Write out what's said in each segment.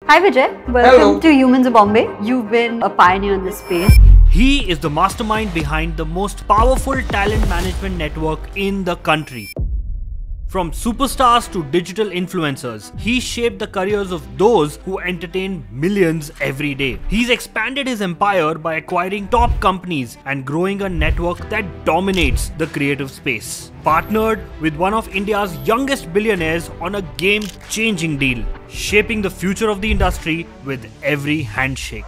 Hi Vijay, welcome to Humans of Bombay. You've been a pioneer in this space. He is the mastermind behind the most powerful talent management network in the country. From superstars to digital influencers, he shaped the careers of those who entertain millions every day. He's expanded his empire by acquiring top companies and growing a network that dominates the creative space. Partnered with one of India's youngest billionaires on a game-changing deal, shaping the future of the industry with every handshake.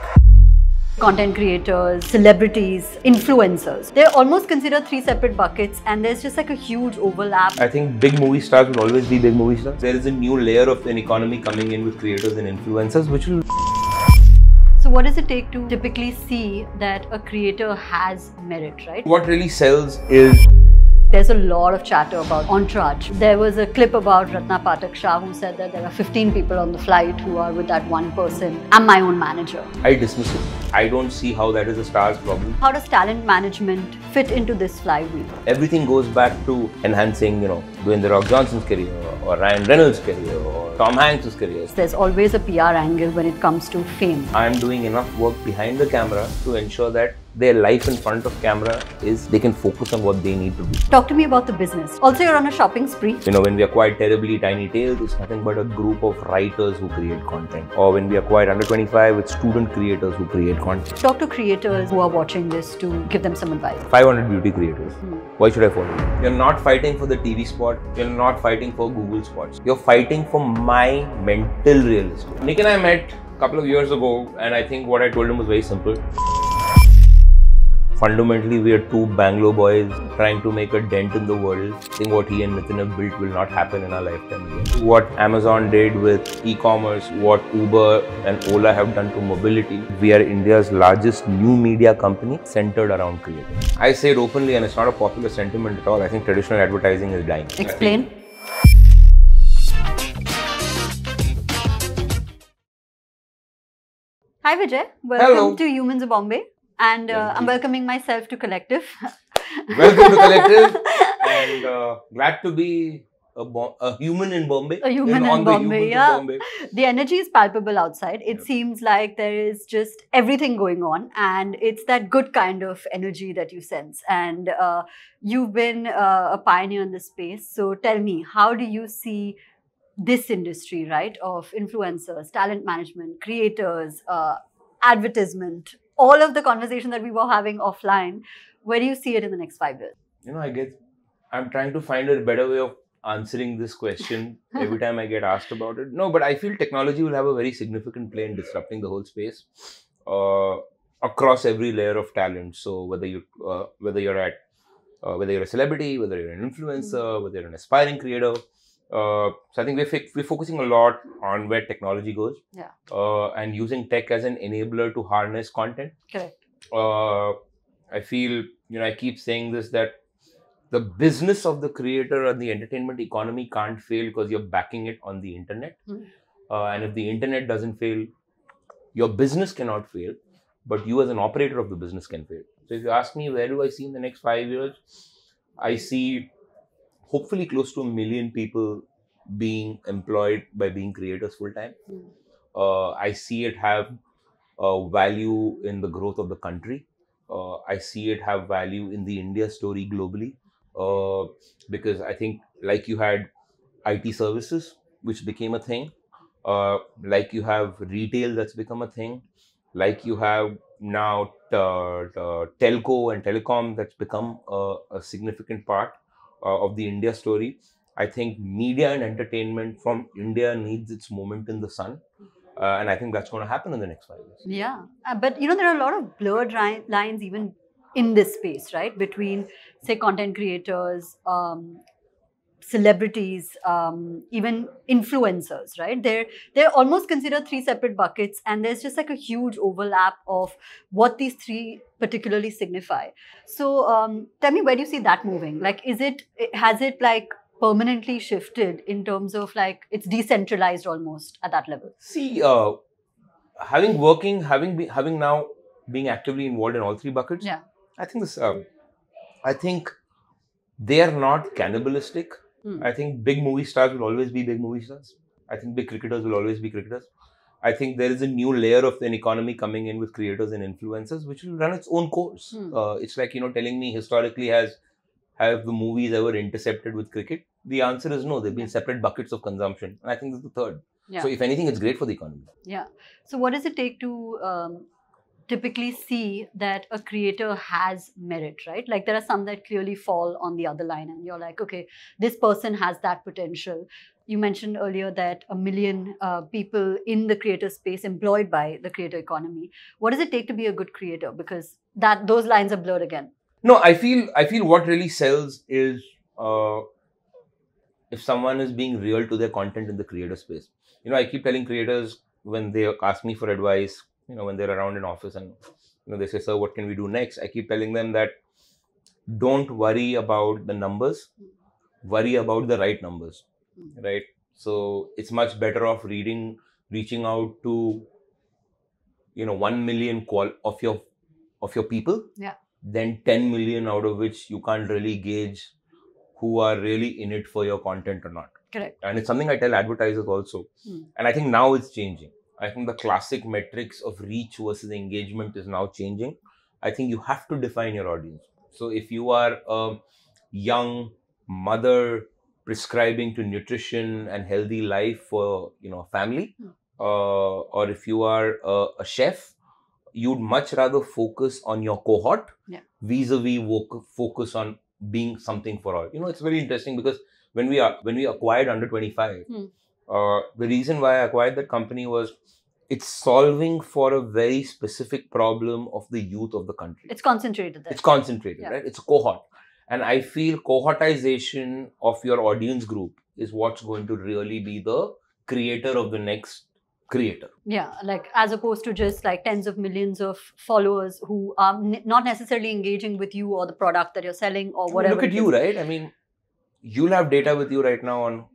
Content creators, celebrities, influencers. They're almost considered three separate buckets and there's just like a huge overlap. I think big movie stars will always be big movie stars. There is a new layer of an economy coming in with creators and influencers which will... So what does it take to typically see that a creator has merit, right? What really sells is... There's a lot of chatter about Entourage. There was a clip about Ratna Pathak Shah who said that there are 15 people on the flight who are with that one person. I'm my own manager. I dismiss it. I don't see how that is a star's problem. How does talent management fit into this flywheel? Everything goes back to enhancing, Dwayne The Rock Johnson's career or Ryan Reynolds' career or Tom Hanks' career. There's always a PR angle when it comes to fame. I'm doing enough work behind the camera to ensure that their life in front of camera is they can focus on what they need to do. Talk to me about the business. Also, you're on a shopping spree. When we acquired Terribly Tiny Tales, it's nothing but a group of writers who create content. Or when we acquired Under 25, it's student creators who create content. Talk to creators who are watching this to give them some advice. 500 beauty creators. Why should I follow you? You're not fighting for the TV spot. You're not fighting for Google spots. You're fighting for my mental real estate. Nick and I met a couple of years ago and I think what I told him was very simple. Fundamentally, we are two Bangalore boys trying to make a dent in the world. I think what he and Nitin have built will not happen in our lifetime. What Amazon did with e-commerce, what Uber and Ola have done to mobility. We are India's largest new media company centered around creative. I say it openly and it's not a popular sentiment at all. I think traditional advertising is dying. Explain. Hi Vijay, welcome to Humans of Bombay. And I'm welcoming myself to Collective. Welcome to Collective and glad to be a human in Bombay. A human in Bombay, yeah. Bombay. The energy is palpable outside. It seems like there is just everything going on and it's that good kind of energy that you sense. And you've been a pioneer in this space. So tell me, how do you see this industry, right, of influencers, talent management, creators, advertisement, all of the conversation that we were having offline, where do you see it in the next 5 years? I'm trying to find a better way of answering this question every time I get asked about it. No, but I feel technology will have a very significant play in disrupting the whole space across every layer of talent. So whether you're a celebrity, whether you're an influencer, whether you're an aspiring creator. So I think we're focusing a lot on where technology goes, and using tech as an enabler to harness content. Correct. I feel, I keep saying this, that the business of the creator and the entertainment economy can't fail because you're backing it on the internet. And if the internet doesn't fail, your business cannot fail, but you as an operator of the business can fail. So if you ask me, where do I see in the next 5 years? I see hopefully close to 1 million people being employed by being creators full time. I see it have value in the growth of the country. I see it have value in the India story globally. Because I think like you had IT services, which became a thing. Like you have retail that's become a thing. Like you have now telco and telecom that's become a significant part of the India story. I think media and entertainment from India needs its moment in the sun. And I think that's going to happen in the next 5 years. Yeah. But, there are a lot of blurred lines even in this space, right? Between, say, content creators, celebrities, even influencers, right? They're almost considered three separate buckets and there's just like a huge overlap of what these three particularly signify. So tell me, where do you see that moving? Like, has it like permanently shifted in terms of like it's decentralized almost at that level? See, having now being actively involved in all three buckets, I think they are not cannibalistic. I think big movie stars will always be big movie stars. I think big cricketers will always be cricketers. I think there is a new layer of an economy coming in with creators and influencers, which will run its own course. It's like, telling me historically have the movies ever intercepted with cricket? The answer is no. They've been separate buckets of consumption. And I think this is the third. Yeah. So if anything, it's great for the economy. Yeah. So what does it take to typically see that a creator has merit, right? Like there are some that clearly fall on the other line and you're like, okay, this person has that potential. You mentioned earlier that 1 million people in the creator space employed by the creator economy. What does it take to be a good creator? Because those lines are blurred again. No, I feel what really sells is if someone is being real to their content in the creator space. I keep telling creators when they ask me for advice, when they're around in office and they say, sir, what can we do next? I keep telling them that don't worry about the numbers, worry about the right numbers, right? So it's much better off reaching out to 1 million of your people, than 10 million out of which you can't really gauge who are really in it for your content or not. Correct. And it's something I tell advertisers also. And I think now it's changing. I think the classic metrics of reach versus engagement is now changing. I think you have to define your audience. So if you are a young mother prescribing to nutrition and healthy life for family, or if you are a chef, you'd much rather focus on your cohort vis-a-vis focus on being something for all. It's very interesting because when we acquired Under 25, the reason why I acquired that company was it's solving for a very specific problem of the youth of the country. It's concentrated there. It's concentrated, right? It's a cohort. And I feel cohortization of your audience group is what's going to really be the creator of the next creator. Yeah, like as opposed to just like tens of millions of followers who are not necessarily engaging with you or the product that you're selling or whatever. Look at you, right? I mean, you'll have data with you right now on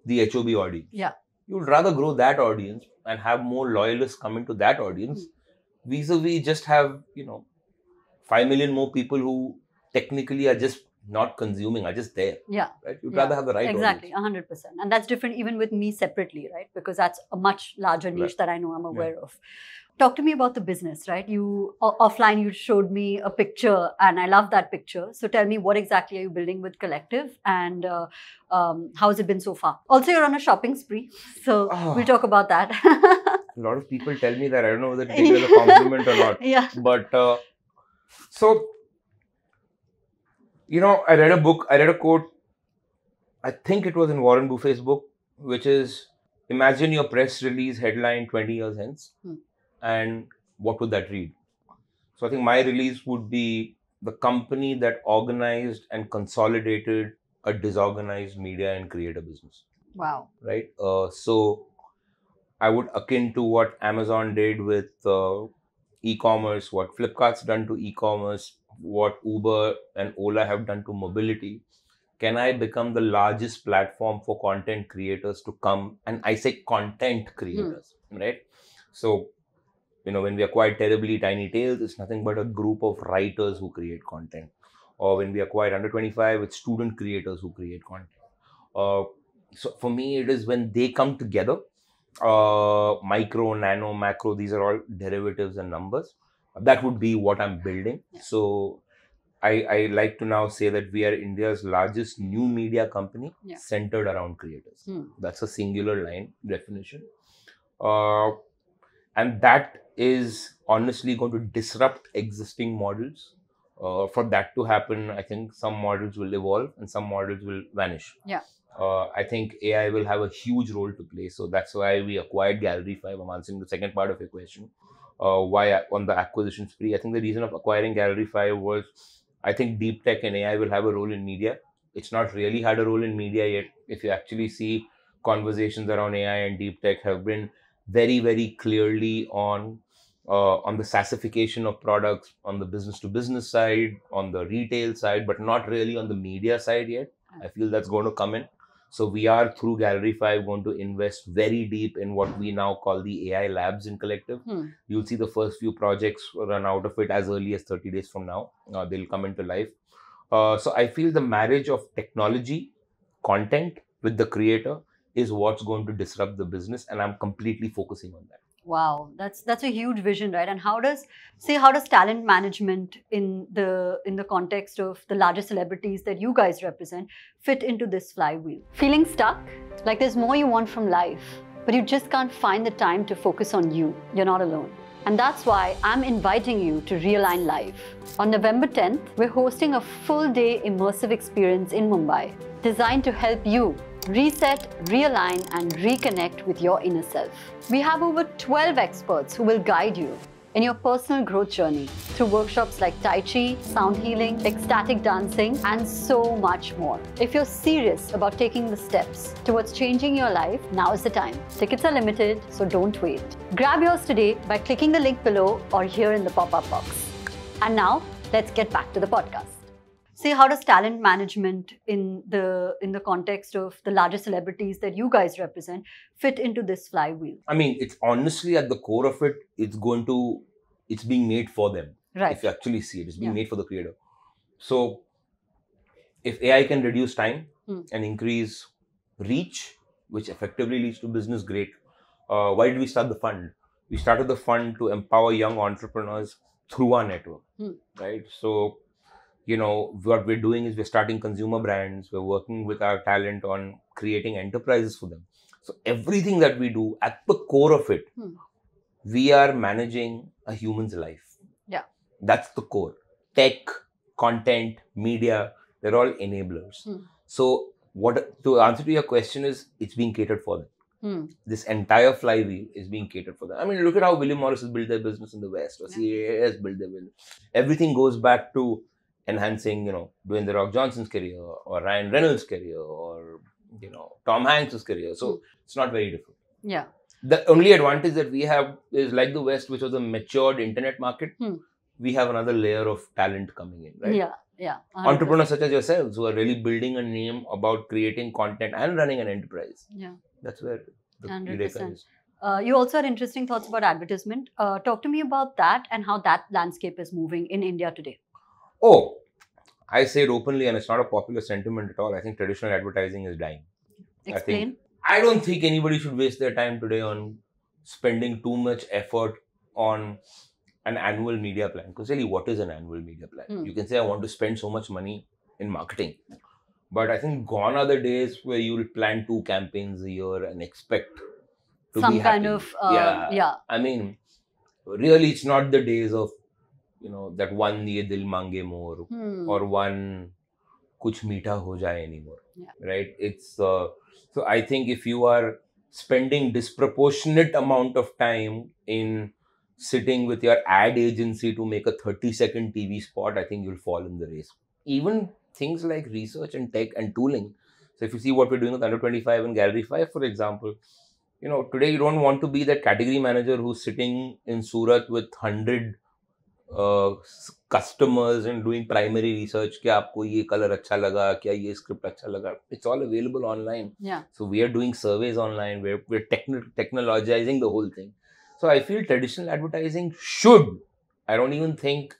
the HOB audience. Yeah. You'd rather grow that audience and have more loyalists coming to that audience vis-a-vis just have, 5 million more people who technically are just not consuming, are just there. Yeah. Right? You'd rather have the right Exactly, audience. 100%. And that's different even with me separately, right? Because that's a much larger niche that I know I'm aware of. Talk to me about the business, right? Offline, you showed me a picture and I love that picture. So tell me, what exactly are you building with Collective and how has it been so far? Also, you're on a shopping spree. So we'll talk about that. A lot of people tell me that. I don't know whether to take it as a compliment or not. Yeah. But so, I read a quote, I think it was in Warren Buffett's book, which is, imagine your press release headline 20 years hence. And what would that read? So I think my release would be the company that organized and consolidated a disorganized media and creator business. Wow. Right? So I would akin to what Amazon did with e-commerce, what Flipkart's done to e-commerce, what Uber and Ola have done to mobility. Can I become the largest platform for content creators to come? And I say content creators, right? So, when we acquired Terribly Tiny Tales, it's nothing but a group of writers who create content. Or when we acquired Under 25, it's student creators who create content. So for me, it is when they come together, micro, nano, macro, these are all derivatives and numbers. That would be what I'm building. So I like to now say that we are India's largest new media company centered around creators. That's a singular line definition. And that is honestly going to disrupt existing models. For that to happen, I think some models will evolve and some models will vanish. Yeah. I think AI will have a huge role to play. So that's why we acquired Gallery 5. I'm answering the second part of your question. Why on the acquisition spree? I think the reason of acquiring Gallery 5 was I think deep tech and AI will have a role in media. It's not really had a role in media yet. If you actually see conversations around AI and deep tech have been very, very clearly on the SaaSification of products, on the business to business side, on the retail side, but not really on the media side yet. I feel that's going to come in. So we are through Gallery 5 going to invest very deep in what we now call the AI labs in Collective. You'll see the first few projects run out of it as early as 30 days from now. They'll come into life. So I feel the marriage of technology, content with the creator is what's going to disrupt the business, and I'm completely focusing on that. Wow, that's a huge vision, right? And how does talent management in the context of the larger celebrities that you guys represent fit into this flywheel? Feeling stuck? Like there's more you want from life, but you just can't find the time to focus on you. You're not alone. And that's why I'm inviting you to Realign Live. On November 10th, we're hosting a full-day immersive experience in Mumbai designed to help you reset, realign, and reconnect with your inner self. We have over 12 experts who will guide you in your personal growth journey through workshops like Tai Chi, sound healing, ecstatic dancing, and so much more. If you're serious about taking the steps towards changing your life, now is the time. Tickets are limited, so don't wait. Grab yours today by clicking the link below or here in the pop-up box. And now, let's get back to the podcast. See, how does talent management in the context of the larger celebrities that you guys represent fit into this flywheel? I mean, it's honestly at the core of it, it's being made for them. Right. If you actually see it, it's being made for the creator. So if AI can reduce time and increase reach, which effectively leads to business, great. Why did we start the fund? We started the fund to empower young entrepreneurs through our network, right? So, what we're doing is we're starting consumer brands. We're working with our talent on creating enterprises for them. So everything that we do, at the core of it, we are managing a human's life. Yeah. That's the core. Tech, content, media, they're all enablers. So to answer to your question is, it's being catered for them. This entire flywheel is being catered for them. I mean, look at how William Morris has built their business in the West, or CAA has built their business. Everything goes back to enhancing, Dwayne "The Rock" Johnson's career, or Ryan Reynolds' career, or, Tom Hanks' career. So it's not very different. Yeah. The only advantage that we have is, like the West, which was a matured internet market, we have another layer of talent coming in, right? Yeah, yeah. 100%. Entrepreneurs such as yourselves who are really building a name about creating content and running an enterprise. Yeah. That's where the 100%. Eureka is. You also had interesting thoughts about advertisement. Talk to me about that and how that landscape is moving in India today. Oh, I say it openly, and it's not a popular sentiment at all. I think traditional advertising is dying. Explain. I don't think anybody should waste their time today on spending too much effort on an annual media plan. Because really, what is an annual media plan? You can say, I want to spend so much money in marketing. But I think gone are the days where you'll plan 2 campaigns a year and expect to some be happy. kind of, I mean, really, it's not the days of, that one ye dil mange more or one kuch meetha ho jaye anymore, right? It's so I think if you are spending disproportionate amount of time in sitting with your ad agency to make a 30-second TV spot, I think you'll fall in the race. Even things like research and tech and tooling. So if you see what we're doing with Under 25 and Gallery 5, for example, today you don't want to be that category manager who's sitting in Surat with 100 customers and doing primary research. Kya aapko ye color acha laga? Kya ye script acha laga? It's all available online. Yeah. So we are doing surveys online. We're technologizing the whole thing. So I feel traditional advertising should. I don't even think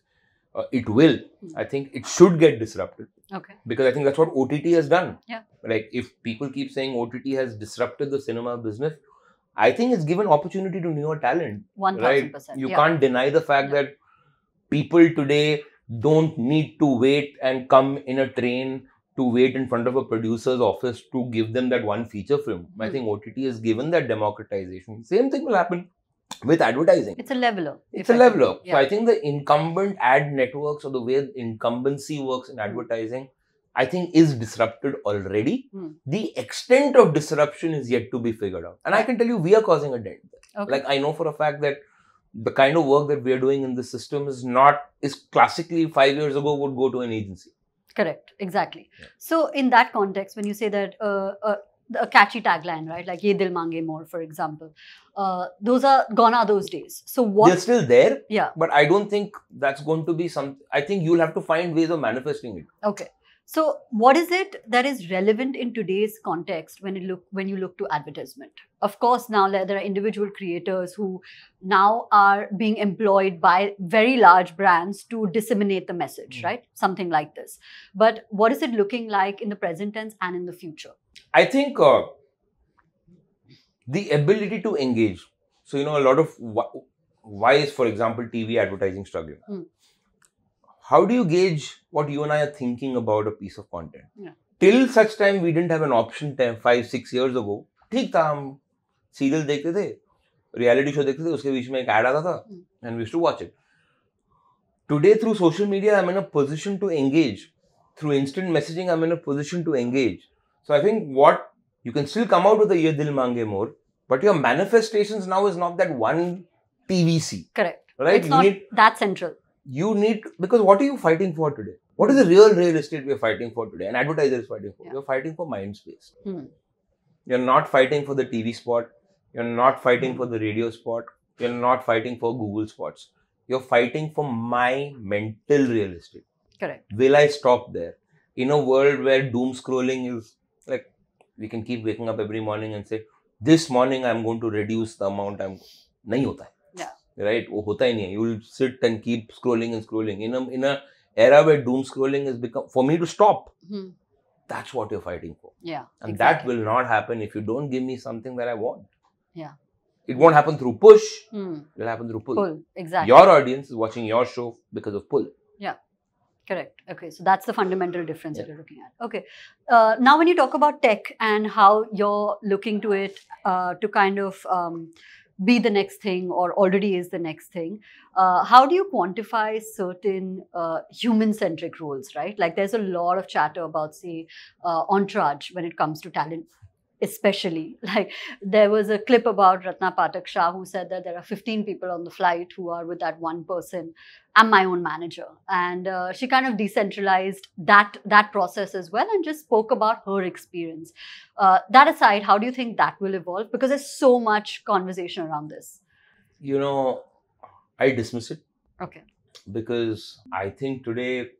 it will. I think it should get disrupted. Okay. Because I think that's what OTT has done. Yeah. Like if people keep saying OTT has disrupted the cinema business, I think it's given opportunity to newer talent. 1000%. Right? You can't deny the fact that people today don't need to wait and come in a train to wait in front of a producer's office to give them that one feature film. I think OTT has given that democratization. Same thing will happen with advertising. It's a leveler. It's a leveler. Yeah. So I think the incumbent ad networks, or the way incumbency works in advertising, I think is disrupted already. The extent of disruption is yet to be figured out. And I can tell you, we are causing a dent. Okay. Like I know for a fact that the kind of work that we are doing in the system is classically 5 years ago would go to an agency. Correct. Exactly. Yeah. So in that context, when you say that a catchy tagline, right? Like "Ye dil mange more," for example, those are gone are those days. So what? They're still there. Yeah. But I don't think that's going to be I think you'll have to find ways of manifesting it. Okay. So what is it that is relevant in today's context when you look to advertisement? Of course, now there are individual creators who now are being employed by very large brands to disseminate the message, right? Something like this. But what is it looking like in the present tense and in the future? I think the ability to engage. So, a lot of why is, for example, TV advertising struggling? How do you gauge what you and I are thinking about a piece of content? Yeah. Till such time we didn't have an option 5-6 years ago. ठीक था, हम serial देखते थे, reality show देखते थे, उसके बीच में एक ad आता था, and we used to watch it. Today, through social media, I'm in a position to engage. Through instant messaging, I'm in a position to engage. So I think you can still come out with a Ye Dil Mange More, but your manifestations now is not that one TVC. Correct. Right? It's not that central. Because what are you fighting for today? What is the real estate we're fighting for today? An advertiser is fighting for. You're fighting for mind space. You're not fighting for the TV spot. You're not fighting for the radio spot. You're not fighting for Google spots. You're fighting for my mental real estate. Correct. Will I stop there? In a world where doom scrolling is like, we can keep waking up every morning and say, this morning I'm going to reduce the amount I'm... Nahi hota hai. Yeah. Right? वो होता ही नहीं है. You will sit and keep scrolling and scrolling. In a era where doom scrolling has become, for me to stop, that's what you're fighting for. Yeah. And exactly. That will not happen if you don't give me something that I want. Yeah. It won't happen through push. It will happen through pull. Pull, exactly. Your audience is watching your show because of pull. Yeah. Correct. Okay. So that's the fundamental difference that you're looking at. Okay. Now, when you talk about tech and how you're looking to it to kind of be the next thing or already is the next thing, how do you quantify certain human-centric roles, right? Like there's a lot of chatter about, say, Entourage when it comes to talent. Especially, like there was a clip about Ratna Pathak Shah who said that there are 15 people on the flight who are with that one person. I'm my own manager. And she kind of decentralized that process as well and just spoke about her experience. That aside, how do you think that will evolve? Because there's so much conversation around this. I dismiss it. Okay. Because I think today,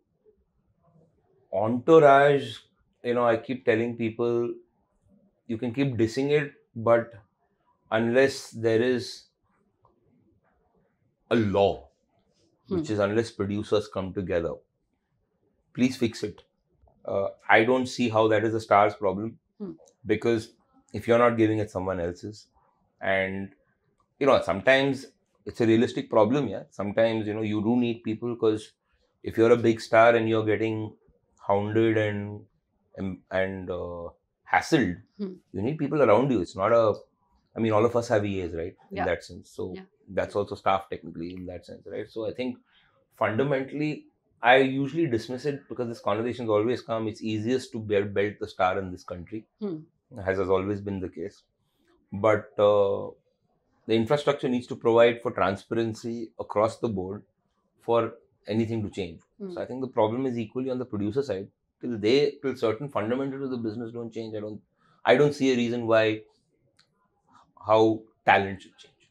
Entourage, I keep telling people, you can keep dissing it, but unless there is a law, which is unless producers come together, please fix it. I don't see how that is a star's problem, because if you're not giving it, someone else's. And, sometimes it's a realistic problem, yeah. Sometimes, you do need people, because if you're a big star and you're getting hounded and hassled, you need people around you. It's not all of us have EAs, right? In that sense. So that's also staff technically in that sense, right? So I think fundamentally, I usually dismiss it because this conversations always come. It's easiest to build the star in this country, as has always been the case. But the infrastructure needs to provide for transparency across the board for anything to change. So I think the problem is equally on the producer side. Till certain fundamentals of the business don't change, I don't see a reason how talent should change.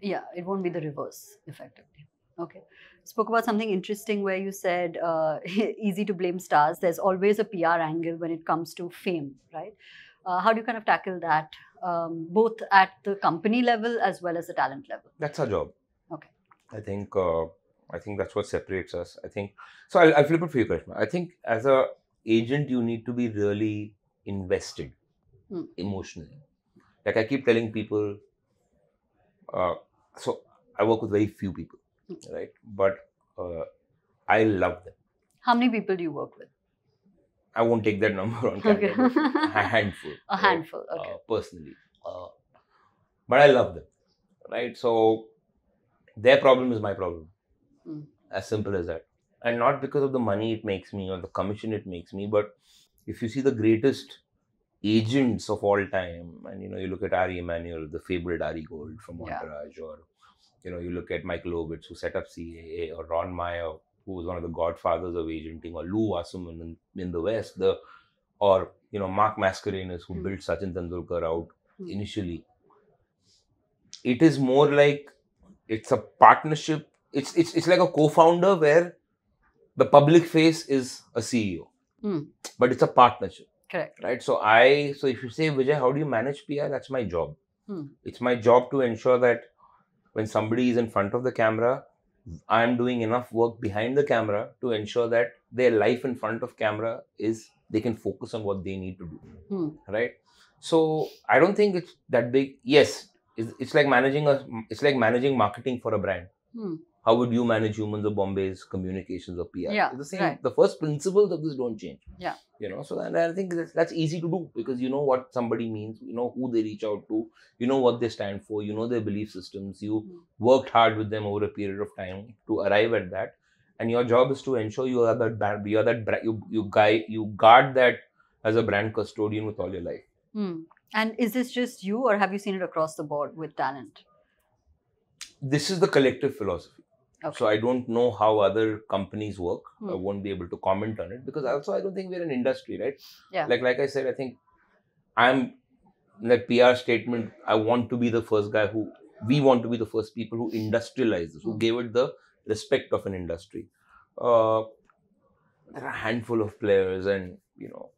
Yeah, it won't be the reverse, effectively. Okay. Spoke about something interesting where you said easy to blame stars. There's always a PR angle when it comes to fame, right? How do you kind of tackle that, both at the company level as well as the talent level? That's our job. Okay. I think that's what separates us. So I'll flip it for you, Karishma. I think as a agent, you need to be really invested emotionally. Like I keep telling people, so I work with very few people, right? But I love them. How many people do you work with? I won't take that number on camera. Okay. A handful. A handful, okay. Personally. But I love them, right? So their problem is my problem. As simple as that. And not because of the money it makes me or the commission it makes me, but if you see the greatest agents of all time, and you look at Ari Emanuel, the fabled Ari Gold from Entourage, or you look at Michael Ovitz, who set up CAA, or Ron Meyer, who was one of the godfathers of agenting, or Lou Wasserman in the West, or Mark Mascarenhas, who built Sachin Tendulkar out initially. It is more like it's a partnership. It's like a co-founder where the public face is a CEO, but it's a partnership. Correct. Right. So if you say, Vijay, how do you manage PR? That's my job. It's my job to ensure that when somebody is in front of the camera, I'm doing enough work behind the camera to ensure that their life in front of camera they can focus on what they need to do. Right. So I don't think it's that big. Yes, it's like managing marketing for a brand. How would you manage Humans of Bombay's communications or PR? Yeah, It's the same. right. The first principles of this don't change. Yeah. So and I think that's easy to do, because you know what somebody means, you know who they reach out to, you know what they stand for, you know their belief systems, you worked hard with them over a period of time to arrive at that, and your job is to ensure you are that brand, you guard that as a brand custodian with all your life. And is this just you, or have you seen it across the board with talent? This is the collective philosophy. Okay. So I don't know how other companies work. I won't be able to comment on it, because also I don't think we're an industry, right? Yeah. Like I said, I think I'm that PR statement. I want to be the first guy we want to be the first people who industrialize this, who gave it the respect of an industry. There are a handful of players, and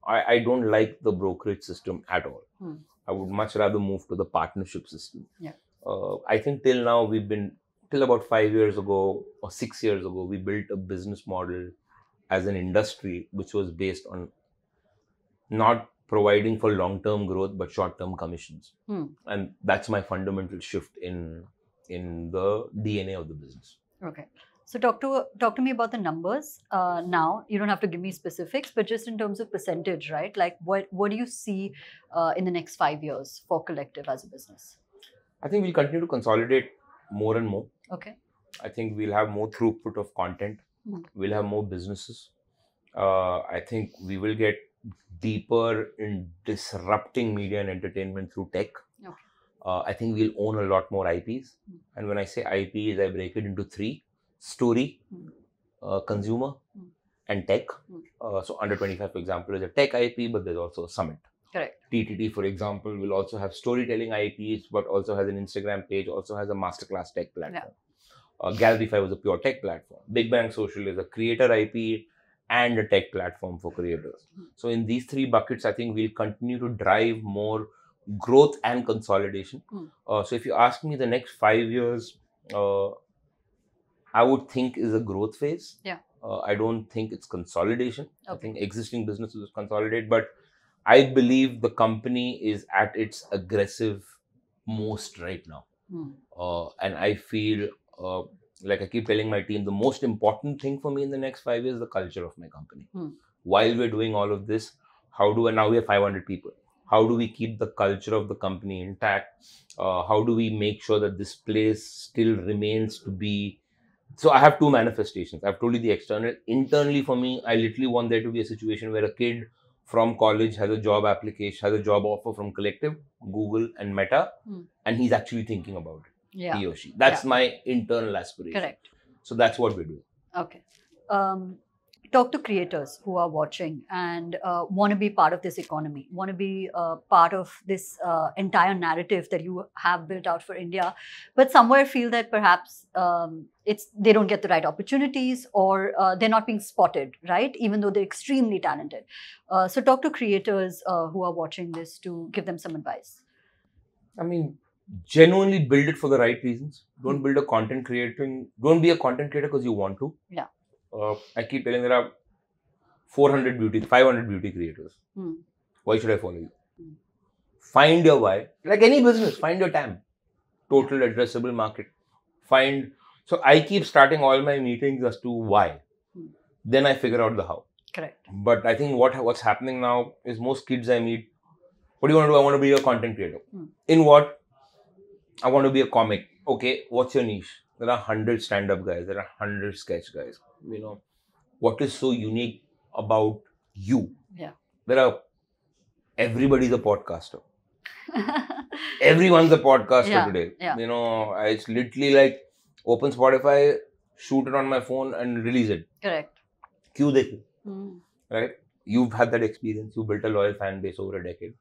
I don't like the brokerage system at all. I would much rather move to the partnership system. Yeah. I think till now till about 5 years ago or 6 years ago, we built a business model as an industry which was based on not providing for long-term growth but short-term commissions. And that's my fundamental shift in the DNA of the business. Okay. So talk to me about the numbers. Now, you don't have to give me specifics, but just in terms of percentage, right? Like what do you see in the next 5 years for Collective as a business? I think we'll continue to consolidate more and more. Okay. I think we'll have more throughput of content. We'll have more businesses. I think we will get deeper in disrupting media and entertainment through tech. Okay. I think we'll own a lot more IPs. And when I say IPs, I break it into 3: story, consumer, and tech. So Under 25, for example, is a tech IP, but there's also a summit. Correct. TTT, for example, will also have storytelling IPs, but also has an Instagram page, also has a masterclass tech platform. Gallery 5 was a pure tech platform. Big Bang Social is a creator IP and a tech platform for creators. So in these 3 buckets, I think we'll continue to drive more growth and consolidation. So if you ask me, the next 5 years, I would think is a growth phase. Yeah. I don't think it's consolidation. Okay. I think existing businesses consolidate, but I believe the company is at its aggressive most right now. And I feel, like I keep telling my team, the most important thing for me in the next 5 years is the culture of my company. While we're doing all of this, now we have 500 people. How do we keep the culture of the company intact? How do we make sure that this place still remains to be? So I have 2 manifestations. I've told you the external. Internally for me, I literally want there to be a situation where a kid from college has a job application, has a job offer from Collective, Google, and Meta, and he's actually thinking about it. Yeah. He or she. That's my internal aspiration. Correct. So that's what we're doing. Okay. Talk to creators who are watching and want to be part of this economy, want to be part of this entire narrative that you have built out for India, but somewhere feel that perhaps they don't get the right opportunities, or they're not being spotted, right? Even though they're extremely talented. So talk to creators who are watching this to give them some advice. I mean, genuinely build it for the right reasons. Don't build a content creator. Don't be a content creator because you want to. Yeah. I keep telling there are 500 beauty creators. Why should I follow you? Find your why. Like any business, find your TAM. Total addressable market. So I keep starting all my meetings as to why. Then I figure out the how. Correct. But I think what's happening now is most kids I meet, what do you want to do? I want to be a content creator. In what? I want to be a comic. Okay, what's your niche? There are 100 stand-up guys. There are 100 sketch guys. What is so unique about you? Yeah. Everybody's a podcaster. Everyone's a podcaster today. Yeah. It's literally like open Spotify, shoot it on my phone and release it. Correct. Kyun dekhe? Right? You've had that experience. You built a loyal fan base over a decade.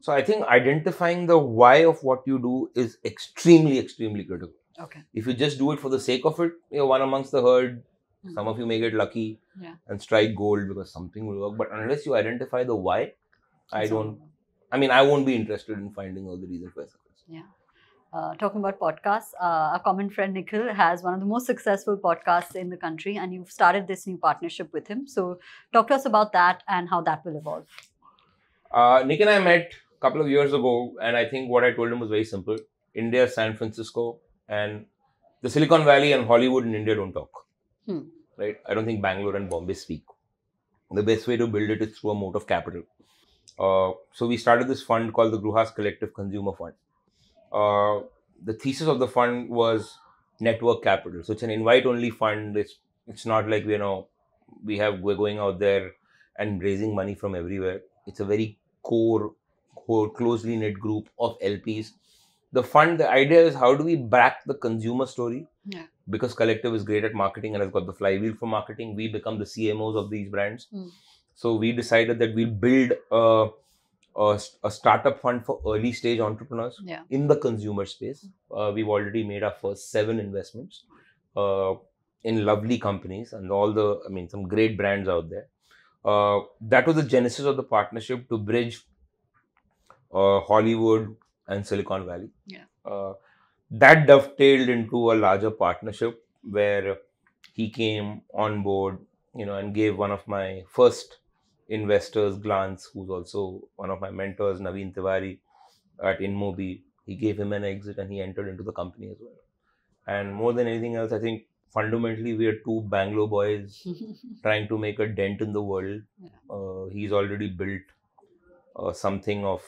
So I think identifying the why of what you do is extremely, extremely critical. Okay. If you just do it for the sake of it, you're one amongst the herd. Some of you may get lucky and strike gold because something will work. But unless you identify the why, I won't be interested in finding all the reasons for success. Yeah. Talking about podcasts, our common friend Nikhil has one of the most successful podcasts in the country, and you've started this new partnership with him. So talk to us about that and how that will evolve. Nick and I met couple of years ago, and I think what I told him was very simple. India, San Francisco, and the Silicon Valley and Hollywood in India don't talk. Right? I don't think Bangalore and Bombay speak. The best way to build it is through a moat of capital. So we started this fund called the Gruhas Collective Consumer Fund. The thesis of the fund was network capital. So it's an invite-only fund. It's not like we're going out there and raising money from everywhere. It's a very core, closely knit group of LPs. The fund, the idea is, how do we back the consumer story? Yeah. Because Collective is great at marketing and has got the flywheel for marketing. We become the CMOs of these brands. So we decided that we'll build a startup fund for early stage entrepreneurs in the consumer space. We've already made our first 7 investments in lovely companies and some great brands out there. That was the genesis of the partnership, to bridge Hollywood and Silicon Valley. That dovetailed into a larger partnership where he came on board, and gave one of my first investors, Glance, who's also one of my mentors, Naveen Tiwari at InMobi. He gave him an exit and he entered into the company as well. And more than anything else, I think fundamentally we are 2 Bangalore boys trying to make a dent in the world. He's already built something of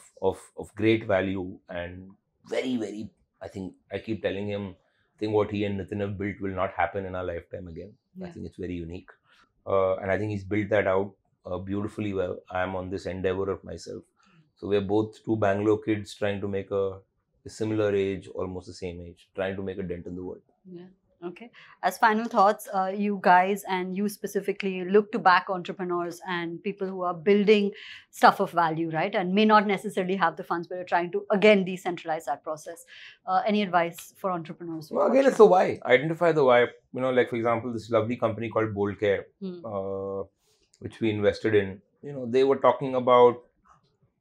great value and very, very, I keep telling him, what he and Nitin have built will not happen in our lifetime again. I think it's very unique. And I think he's built that out beautifully well. I'm on this endeavor of myself. So we're both 2 Bangalore kids trying to make a similar age, almost the same age, trying to make a dent in the world. Okay. As final thoughts, you guys and you specifically look to back entrepreneurs and people who are building stuff of value, right? And may not necessarily have the funds, but are trying to, again, decentralize that process. Any advice for entrepreneurs? Well, again, it's the why. Identify the why. Like, for example, this lovely company called Bold Care, which we invested in. They were talking about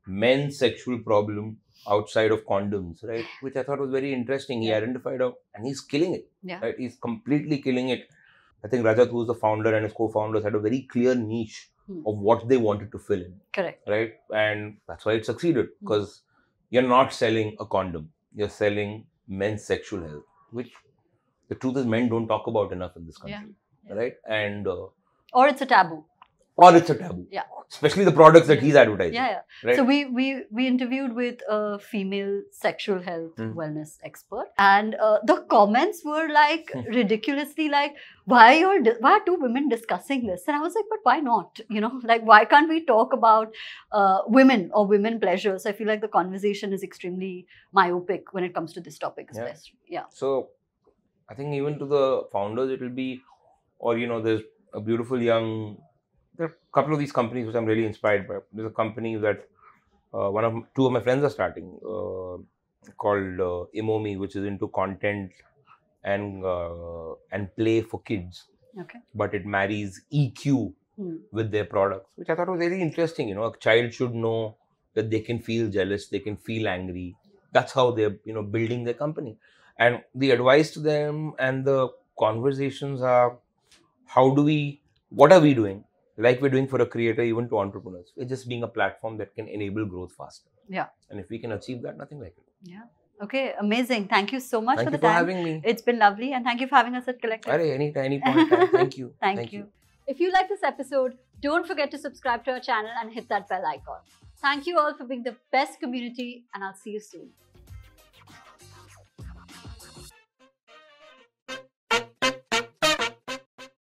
men's sexual problem outside of condoms, right? Which I thought was very interesting. He identified out, and he's killing it. Right? He's completely killing it. I think Rajat, who's the founder, and his co-founders had a very clear niche of what they wanted to fill in. Correct. Right? And that's why it succeeded, because you're not selling a condom. You're selling men's sexual health, which the truth is men don't talk about enough in this country. Right? And or it's a taboo. Especially the products that he's advertising. Right? So we interviewed with a female sexual health wellness expert, and the comments were like ridiculously like, why are 2 women discussing this? And I was like, but why not? Like, why can't we talk about women or women pleasure? So I feel like the conversation is extremely myopic when it comes to this topic, especially. So I think even to the founders, it will be, or there's a beautiful young. There are a couple of these companies which I'm really inspired by. There's a company that 2 of my friends are starting called Imomi, which is into content and play for kids. Okay. But it marries EQ with their products, which I thought was very interesting. A child should know that they can feel jealous, they can feel angry. That's how they're building their company. And the advice to them and the conversations are, what are we doing? Like we're doing for a creator, even to entrepreneurs. It's just being a platform that can enable growth faster. And if we can achieve that, nothing like it. Okay, amazing. Thank you so much for the time. Thank you for having me. It's been lovely, and thank you for having us at Collective. Any point. Thank you. Thank you. If you like this episode, don't forget to subscribe to our channel and hit that bell icon. Thank you all for being the best community, and I'll see you soon.